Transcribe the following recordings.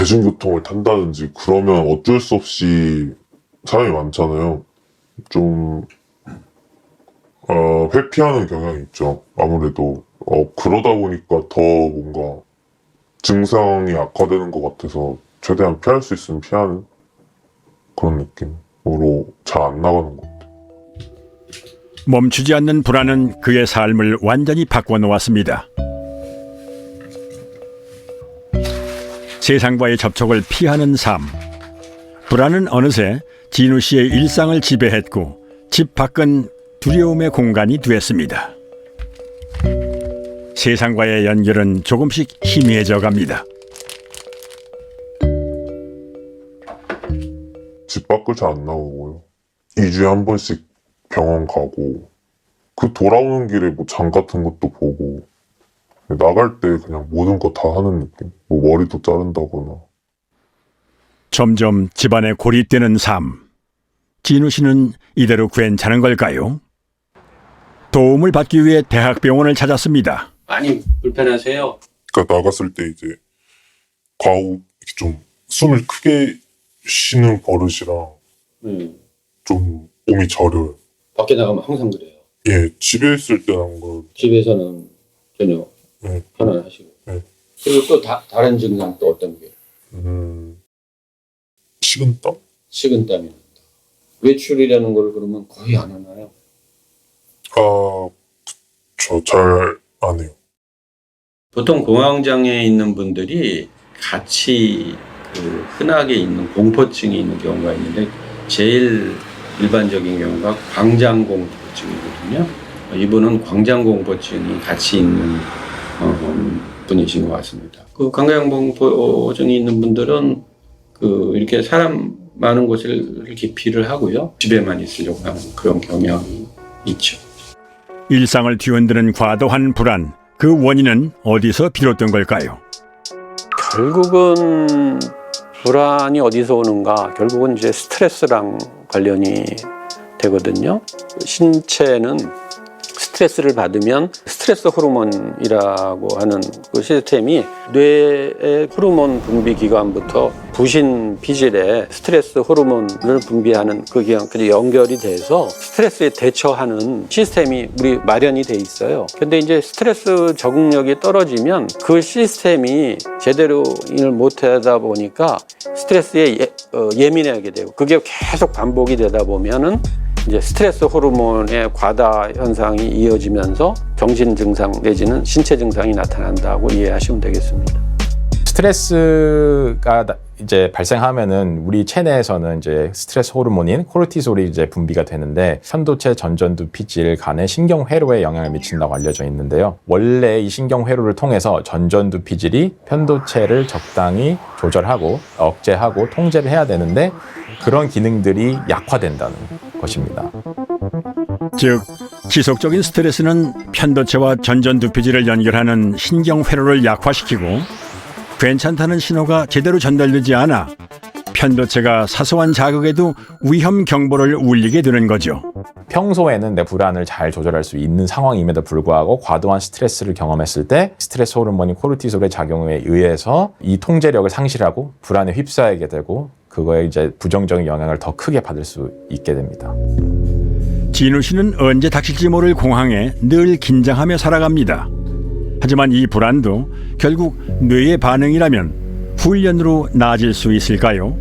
대중교통을 탄다든지 그러면 어쩔 수 없이 사람이 많잖아요. 좀 회피하는 경향이 있죠. 아무래도 그러다 보니까 더 뭔가 증상이 악화되는 것 같아서 최대한 피할 수 있으면 피하는 그런 느낌으로 잘 안 나가는 것 같아요. 멈추지 않는 불안은 그의 삶을 완전히 바꿔놓았습니다. 세상과의 접촉을 피하는 삶. 불안은 어느새 진우 씨의 일상을 지배했고 집 밖은 두려움의 공간이 됐습니다. 세상과의 연결은 조금씩 희미해져 갑니다. 집 밖을 잘 안 나오고요. 2주에 한 번씩 병원 가고 그 돌아오는 길에 뭐 장 같은 것도 보고 나갈 때 그냥 모든 거 다 하는 느낌. 뭐 머리도 자른다거나. 점점 집안에 고립되는 삶. 진우 씨는 이대로 괜찮은 걸까요? 도움을 받기 위해 대학병원을 찾았습니다. 많이 불편하세요? 그러니까 나갔을 때 이제 과호 이렇게 좀 숨을 크게 쉬는 버릇이랑 좀 몸이 저려요. 밖에 나가면 항상 그래요. 예, 집에 있을 때는 거. 집에서는 전혀 네. 편안하시고. 네. 그리고 또 다른 증상 또 어떤 게? 식은땀? 식은땀이 난다. 외출이라는 걸 그러면 거의 안 하나요? 저 잘 안 해요. 보통 공황장애에 있는 분들이 같이 흔하게 있는 공포증이 있는 경우가 있는데 제일 일반적인 경우가 광장공포증이거든요. 이분은 광장공포증이 같이 있는 분이신 것 같습니다. 그 광장공포증이 있는 분들은 이렇게 사람 많은 곳을 기피를 하고요. 집에만 있으려고 하는 그런 경향이 있죠. 일상을 뒤흔드는 과도한 불안. 그 원인은 어디서 비롯된 걸까요? 결국은 불안이 어디서 오는가? 결국은 이제 스트레스랑 관련이 되거든요. 신체는 스트레스를 받으면 스트레스 호르몬이라고 하는 그 시스템이 뇌의 호르몬 분비 기관부터 부신 비질에 스트레스 호르몬을 분비하는 그 기관까지 연결이 돼서 스트레스에 대처하는 시스템이 우리 마련이 돼 있어요. 근데 이제 스트레스 적응력이 떨어지면 그 시스템이 제대로 일을 못 하다 보니까 스트레스에 예민하게 되고 그게 계속 반복이 되다 보면은 이제 스트레스 호르몬의 과다 현상이 이어지면서 정신 증상 내지는 신체 증상이 나타난다고 이해하시면 되겠습니다. 스트레스가 이제 발생하면은 우리 체내에서는 이제 스트레스 호르몬인 코르티솔이 이제 분비가 되는데 편도체, 전전두, 피질, 간의 신경회로에 영향을 미친다고 알려져 있는데요. 원래 이 신경회로를 통해서 전전두, 피질이 편도체를 적당히 조절하고 억제하고 통제를 해야 되는데 그런 기능들이 약화된다는 것입니다. 즉, 지속적인 스트레스는 편도체와 전전두피질을 연결하는 신경회로를 약화시키고 괜찮다는 신호가 제대로 전달되지 않아 편도체가 사소한 자극에도 위험 경보를 울리게 되는 거죠. 평소에는 내 불안을 잘 조절할 수 있는 상황임에도 불구하고 과도한 스트레스를 경험했을 때 스트레스 호르몬인 코르티솔의 작용에 의해서 이 통제력을 상실하고 불안에 휩싸이게 되고 그거에 이제 부정적인 영향을 더 크게 받을 수 있게 됩니다. 진우 씨는 언제 닥칠지 모를 공황에 늘 긴장하며 살아갑니다. 하지만 이 불안도 결국 뇌의 반응이라면 훈련으로 나아질 수 있을까요?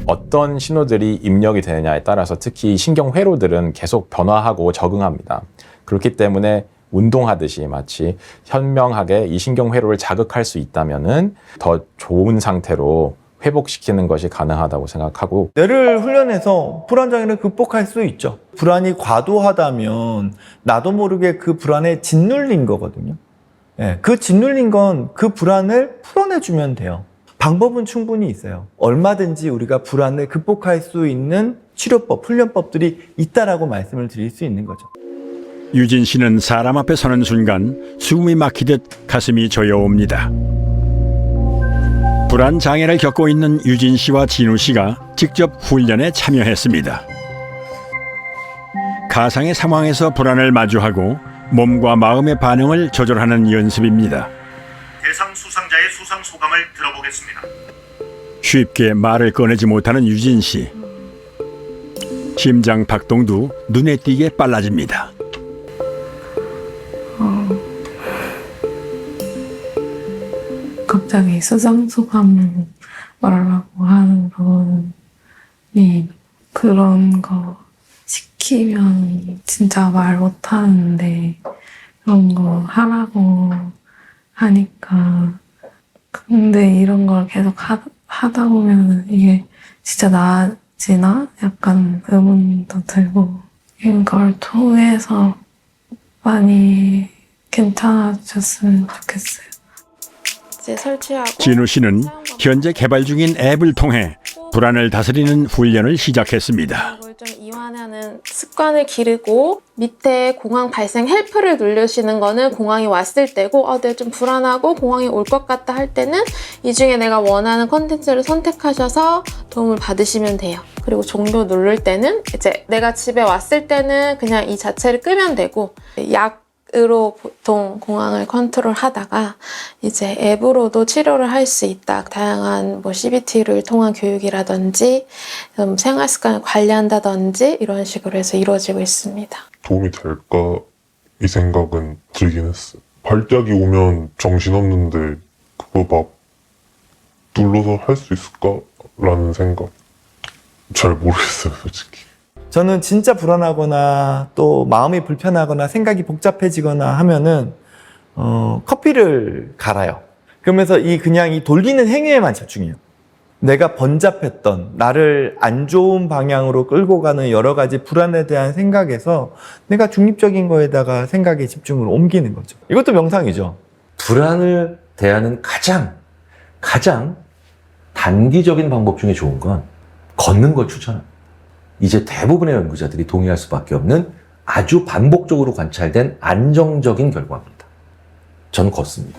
어떤 신호들이 입력이 되느냐에 따라서 특히 신경회로들은 계속 변화하고 적응합니다. 그렇기 때문에 운동하듯이 마치 현명하게 이 신경회로를 자극할 수 있다면은 더 좋은 상태로 회복시키는 것이 가능하다고 생각하고 뇌를 훈련해서 불안장애를 극복할 수 있죠. 불안이 과도하다면 나도 모르게 그 불안에 짓눌린 거거든요. 그 짓눌린 건 그 불안을 풀어내주면 돼요. 방법은 충분히 있어요. 얼마든지 우리가 불안을 극복할 수 있는 치료법, 훈련법들이 있다라고 말씀을 드릴 수 있는 거죠. 유진 씨는 사람 앞에 서는 순간 숨이 막히듯 가슴이 조여옵니다. 불안 장애를 겪고 있는 유진 씨와 진우 씨가 직접 훈련에 참여했습니다. 가상의 상황에서 불안을 마주하고 몸과 마음의 반응을 조절하는 연습입니다. 대상 수상자의 수상 소감을 들어보겠습니다. 쉽게 말을 꺼내지 못하는 유진 씨. 심장 박동도 눈에 띄게 빨라집니다. 갑자기 수상소감 말하라고 하는 거니 그런 거 시키면 진짜 말 못하는데 그런 거 하라고 하니까 근데 이런 걸 계속 하다 보면 이게 진짜 나아지나? 약간 의문도 들고 이걸 통해서 많이 괜찮아졌으면 좋겠어요. 이제 설치하고 진우 씨는 현재 개발 중인 앱을 통해 불안을 다스리는 훈련을 시작했습니다. 이걸 좀 이완하는 습관을 기르고 밑에 공황 발생 헬프를 누르시는 거는 공황이 왔을 때고 내가 좀 불안하고 공황이 올 것 같다 할 때는 이 중에 내가 원하는 컨텐츠를 선택하셔서 도움을 받으시면 돼요. 그리고 종료 누를 때는 이제 내가 집에 왔을 때는 그냥 이 자체를 끄면 되고 약으로 보통 공황을 컨트롤 하다가 이제 앱으로도 치료를 할 수 있다. 다양한 CBT를 통한 교육이라든지 생활 습관을 관리한다든지 이런 식으로 해서 이루어지고 있습니다. 도움이 될까 이 생각은 들긴 했어요. 발작이 오면 정신없는데 그거 막 눌러서 할 수 있을까라는 생각. 잘 모르겠어요, 솔직히. 저는 진짜 불안하거나 또 마음이 불편하거나 생각이 복잡해지거나 하면은 커피를 갈아요. 그러면서 그냥 이 돌리는 행위에만 집중해요. 내가 번잡했던 나를 안 좋은 방향으로 끌고 가는 여러 가지 불안에 대한 생각에서 내가 중립적인 거에다가 생각의 집중을 옮기는 거죠. 이것도 명상이죠. 불안을 대하는 가장 단기적인 방법 중에 좋은 건 걷는 걸 추천합니다. 이제 대부분의 연구자들이 동의할 수밖에 없는 아주 반복적으로 관찰된 안정적인 결과입니다. 저는 걷습니다.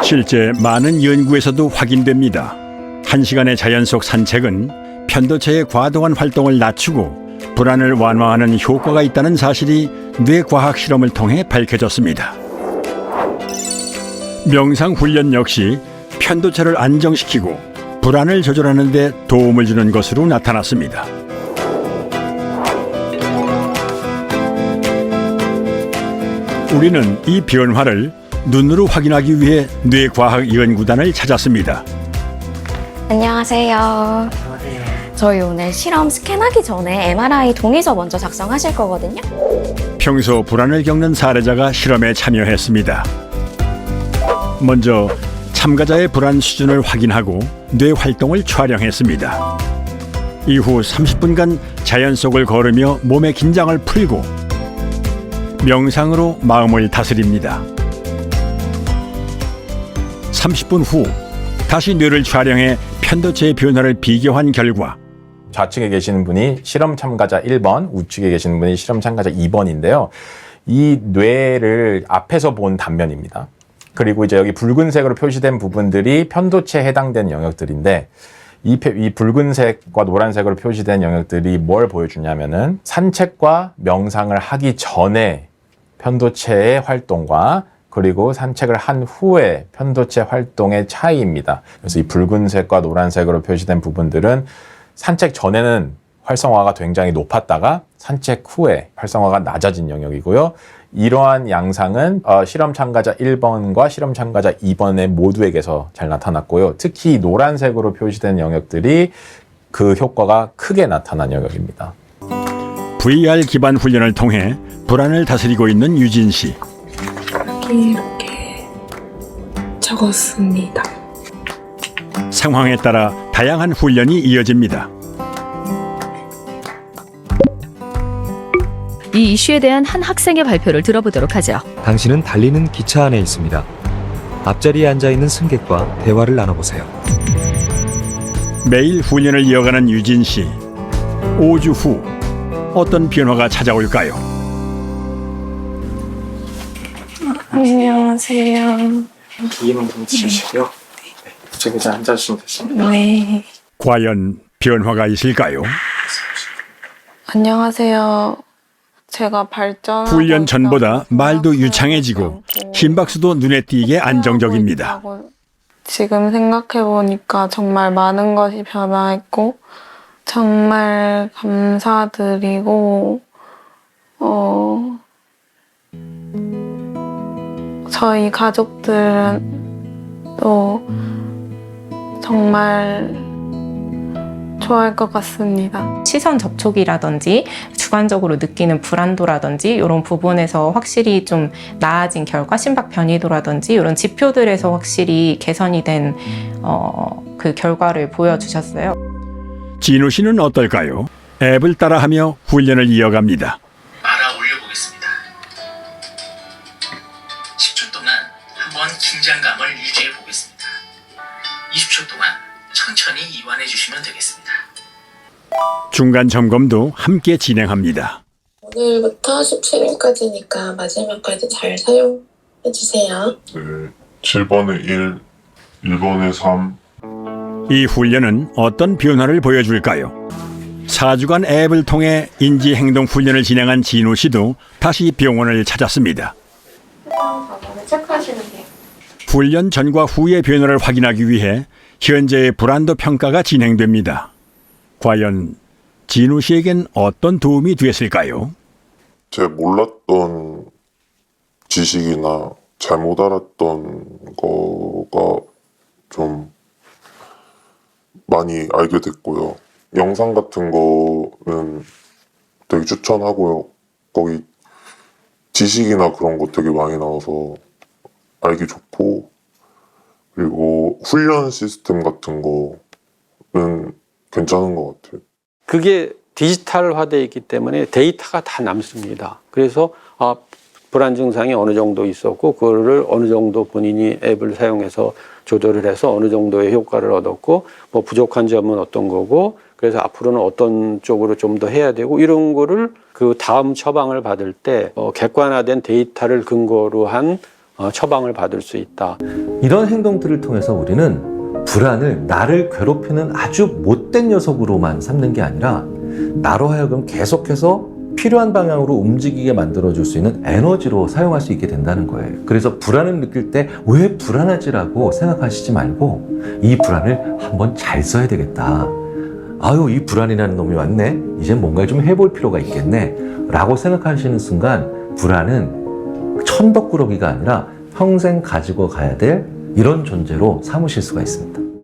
실제 많은 연구에서도 확인됩니다. 1시간의 자연 속 산책은 편도체의 과도한 활동을 낮추고 불안을 완화하는 효과가 있다는 사실이 뇌과학 실험을 통해 밝혀졌습니다. 명상 훈련 역시 편도체를 안정시키고 불안을 조절하는 데 도움을 주는 것으로 나타났습니다. 우리는 이 변화를 눈으로 확인하기 위해 뇌과학 연구단을 찾았습니다. 안녕하세요. 저희 오늘 실험 스캔하기 전에 MRI 동의서 먼저 작성하실 거거든요. 평소 불안을 겪는 사례자가 실험에 참여했습니다. 먼저 참가자의 불안 수준을 확인하고 뇌 활동을 촬영했습니다. 이후 30분간 자연 속을 걸으며 몸의 긴장을 풀고 명상으로 마음을 다스립니다. 30분 후 다시 뇌를 촬영해 편도체의 변화를 비교한 결과 좌측에 계시는 분이 실험 참가자 1번, 우측에 계시는 분이 실험 참가자 2번인데요. 이 뇌를 앞에서 본 단면입니다. 그리고 이제 여기 붉은색으로 표시된 부분들이 편도체에 해당되는 영역들인데 이 붉은색과 노란색으로 표시된 영역들이 뭘 보여주냐면은 산책과 명상을 하기 전에 편도체의 활동과 그리고 산책을 한 후에 편도체 활동의 차이입니다. 그래서 이 붉은색과 노란색으로 표시된 부분들은 산책 전에는 활성화가 굉장히 높았다가 산책 후에 활성화가 낮아진 영역이고요. 이러한 양상은 실험 참가자 1번과 실험 참가자 2번의 모두에게서 잘 나타났고요. 특히 노란색으로 표시된 영역들이 그 효과가 크게 나타난 영역입니다. VR 기반 훈련을 통해 불안을 다스리고 있는 유진 씨. 이렇게 적었습니다. 상황에 따라 다양한 훈련이 이어집니다. 이 이슈에 대한 한 학생의 발표를 들어보도록 하죠. 당신은 달리는 기차 안에 있습니다. 앞자리에 앉아있는 승객과 대화를 나눠보세요. 매일 훈련을 이어가는 유진 씨. 5주 후 어떤 변화가 찾아올까요? 안녕하세요. 기만 좀 주시고요. 저기 이제 앉아주시면 되십니다. 네. 과연 변화가 있을까요? 안녕하세요. 제가 발전하고 훈련 전보다 있다고 말도 생각하지 유창해지고 않고 심박수도 눈에 띄게 안정적입니다. 있다고 지금 생각해보니까 정말 많은 것이 변화했고 정말 감사드리고 저희 가족들은 또 정말 좋아할 것 같습니다. 시선 접촉이라든지 주관적으로 느끼는 불안도라든지 이런 부분에서 확실히 좀 나아진 결과, 심박 변이도라든지 이런 지표들에서 확실히 개선이 된 그 결과를 보여주셨어요. 진우 씨는 어떨까요? 앱을 따라하며 훈련을 이어갑니다. 알아 올려보겠습니다. 10초 동안 한번 긴장감을 유지해 보겠습니다. 20초 동안 천천히 이완해 주시면 되겠습니다. 중간 점검도 함께 진행합니다. 오늘부터 17일까지니까 마지막까지 잘 사용해주세요. 네, 7번에 1, 1번에 3. 이 훈련은 어떤 변화를 보여줄까요? 4주간 앱을 통해 인지행동 훈련을 진행한 진우 씨도 다시 병원을 찾았습니다. 체크하시면 돼요. 훈련 전과 후의 변화를 확인하기 위해 현재의 불안도 평가가 진행됩니다. 과연 진우 씨에겐 어떤 도움이 됐을까요? 제 몰랐던 지식이나 잘못 알았던 거가 좀 많이 알게 됐고요. 영상 같은 거는 되게 추천하고요. 거기 지식이나 그런 거 되게 많이 나와서 알기 좋고, 그리고 훈련 시스템 같은 거는 괜찮은 것 같아요. 그게 디지털화되어 있기 때문에 데이터가 다 남습니다. 그래서 불안 증상이 어느 정도 있었고 그거를 어느 정도 본인이 앱을 사용해서 조절을 해서 어느 정도의 효과를 얻었고 뭐 부족한 점은 어떤 거고 그래서 앞으로는 어떤 쪽으로 좀 더 해야 되고 이런 거를 그 다음 처방을 받을 때 객관화된 데이터를 근거로 한 처방을 받을 수 있다. 이런 행동들을 통해서 우리는 불안을 나를 괴롭히는 아주 못된 녀석으로만 삼는 게 아니라 나로 하여금 계속해서 필요한 방향으로 움직이게 만들어줄 수 있는 에너지로 사용할 수 있게 된다는 거예요. 그래서 불안을 느낄 때 왜 불안하지라고 생각하시지 말고 이 불안을 한번 잘 써야 되겠다. 아유, 이 불안이라는 놈이 왔네. 이제 뭔가 좀 해볼 필요가 있겠네. 라고 생각하시는 순간 불안은 천덕꾸러기가 아니라 평생 가지고 가야 될 이런 존재로 삼으실 수가 있습니다.